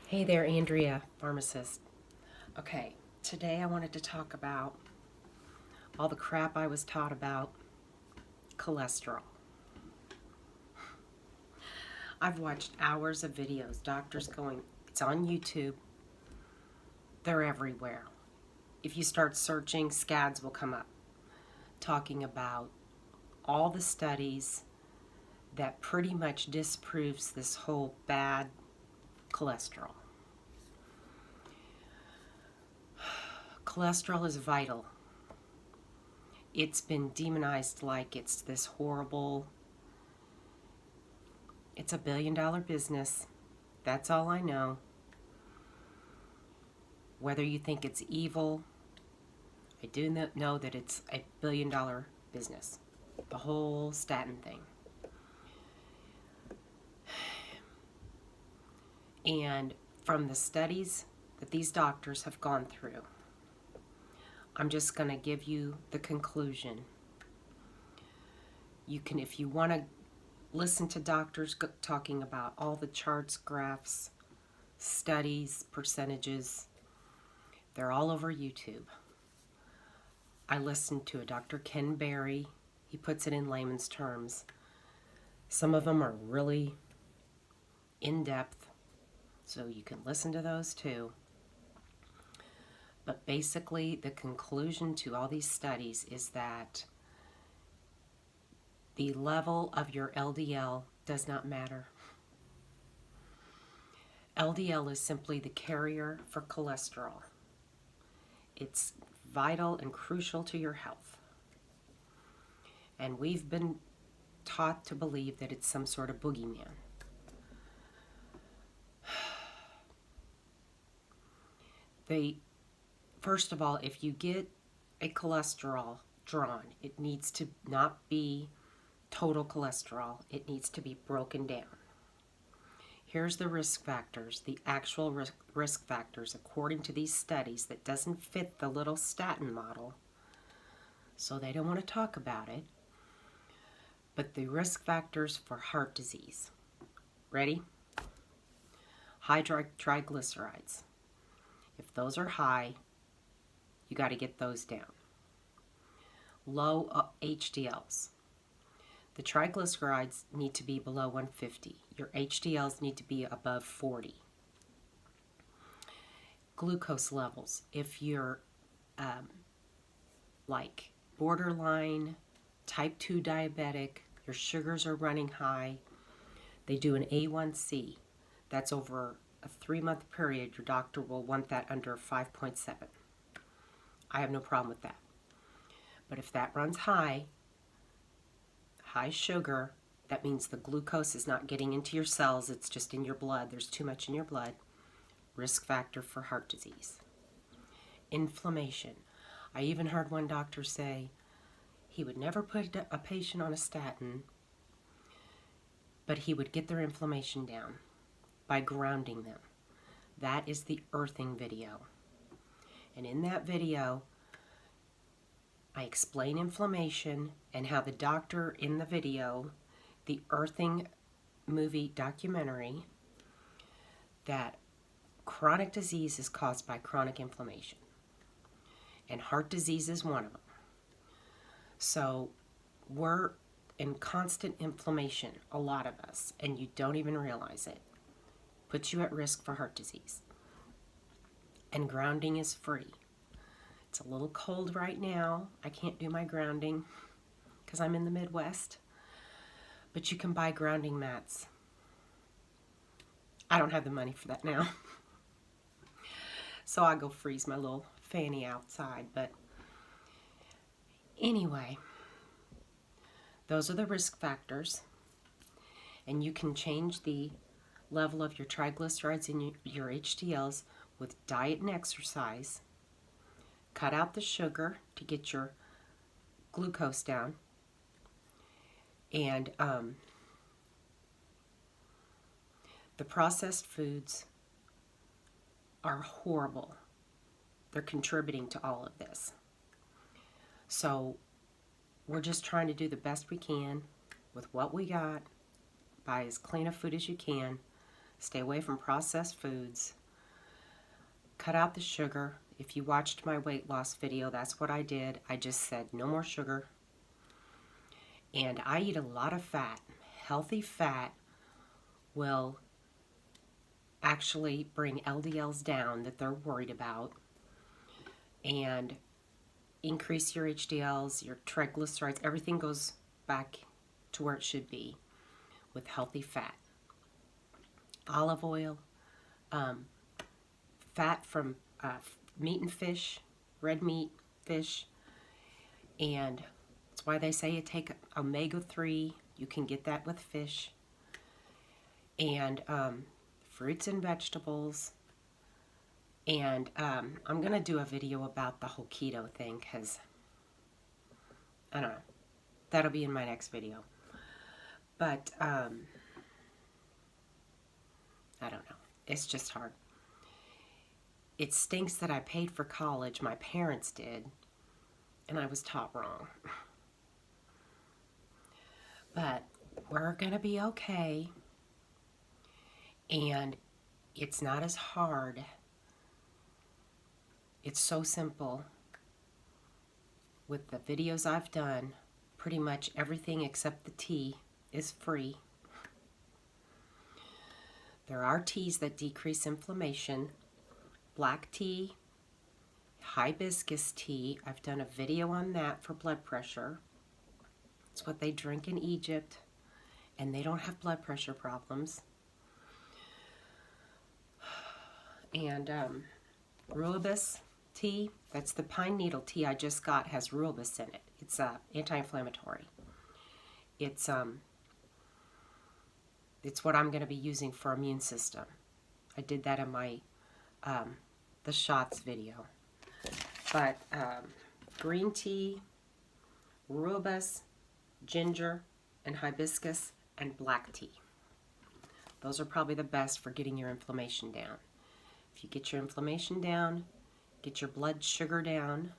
Hey there, Andrea, Pharmacist. Okay, today I wanted to talk about all the crap I was taught about cholesterol. I've watched hours of videos, doctors going, it's on YouTube, they're everywhere. If you start searching, scads will come up talking about all the studies that pretty much disproves this whole bad cholesterol. Cholesterol is vital. It's been demonized like it's this horrible, it's $1 billion business. That's all I know. Whether you think it's evil, I do know that it's $1 billion business. The whole statin thing. And from the studies that these doctors have gone through, I'm just going to give you the conclusion. You can, if you want to listen to doctors talking about all the charts, graphs, studies, percentages, they're all over YouTube. I listened to a Dr. Ken Berry. He puts it in layman's terms. Some of them are really in-depth, so you can listen to those too. But basically, the conclusion to all these studies is that the level of your LDL does not matter. LDL is simply the carrier for cholesterol. It's vital and crucial to your health. And we've been taught to believe that it's some sort of boogeyman. First of all, if you get a cholesterol drawn, it needs to not be total cholesterol. It needs to be broken down. Here's the risk factors, the actual risk factors according to these studies that doesn't fit the little statin model, so they don't want to talk about it. But the risk factors for heart disease. Ready? High triglycerides. If those are high, you got to get those down. Low HDLs. The triglycerides need to be below 150. Your HDLs need to be above 40. Glucose levels. If you're like borderline type 2 diabetic, your sugars are running high, they do an A1C. That's over a 3-month period. Your doctor will want that under 5.7. I have no problem with that. But if that runs high sugar, that means the glucose is not getting into your cells, it's just in your blood. There's too much in your blood. Risk factor for heart disease. Inflammation. I even heard one doctor say he would never put a patient on a statin, but he would get their inflammation down by grounding them. That is the earthing video. And in that video, I explain inflammation and how the doctor in the video, the earthing movie documentary, that chronic disease is caused by chronic inflammation. And heart disease is one of them. So we're in constant inflammation, a lot of us, and you don't even realize it. Puts you at risk for heart disease. And grounding is free. It's a little cold right now. I can't do my grounding because I'm in the Midwest. But you can buy grounding mats. I don't have the money for that now. So I go freeze my little fanny outside. But anyway, those are the risk factors. And you can change the level of your triglycerides and your HDLs with diet and exercise. Cut out the sugar to get your glucose down. And the processed foods are horrible. They're contributing to all of this. So we're just trying to do the best we can with what we got. Buy as clean a food as you can. Stay away from processed foods. cut out the sugar. If you watched my weight loss video, that's what I did. I just said no more sugar. And I eat a lot of fat. Healthy fat will actually bring LDLs down that they're worried about and increase your HDLs, your triglycerides. Everything goes back to where it should be with healthy fat. Olive oil, fat from meat and fish, red meat, fish, and that's why they say you take omega-3. You can get that with fish. And fruits and vegetables. And I'm going to do a video about the whole keto thing because, I don't know, that'll be in my next video. But, I don't know. It's just hard. It stinks that I paid for college. My parents did. And I was taught wrong. But we're going to be okay. And it's not as hard. It's so simple. With the videos I've done, pretty much everything except the tea is free. There are teas that decrease inflammation. Black tea, hibiscus tea. I've done a video on that for blood pressure. It's what they drink in Egypt, and they don't have blood pressure problems. And rooibos tea, that's the pine needle tea I just got, has rooibos in it. It's anti-inflammatory. It's what I'm going to be using for immune system. I did that in my the shots video. But green tea, rooibos, ginger, and hibiscus, and black tea. Those are probably the best for getting your inflammation down. If you get your inflammation down, get your blood sugar down,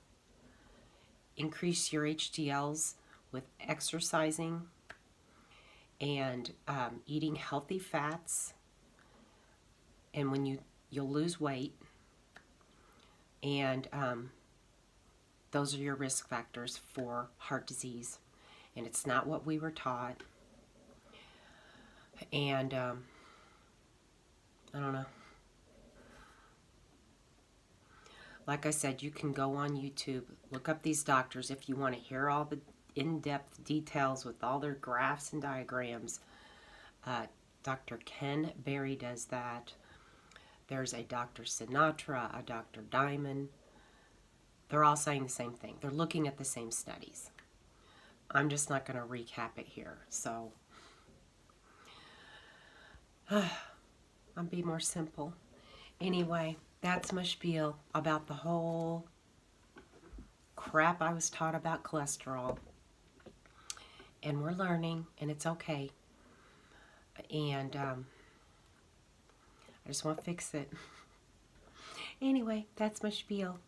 increase your HDLs with exercising and eating healthy fats, and when you'll lose weight, and those are your risk factors for heart disease. And it's not what we were taught. And I don't know. Like I said, you can go on YouTube, look up these doctors if you want to hear all the in-depth details with all their graphs and diagrams. Dr. Ken Berry does that. There's a Dr. Sinatra, a Dr. Diamond. They're all saying the same thing. They're looking at the same studies. I'm just not going to recap it here. So, I'll be more simple. Anyway, that's my spiel about the whole crap I was taught about cholesterol. And we're learning, and it's okay. And I just want to fix it. Anyway, that's my spiel.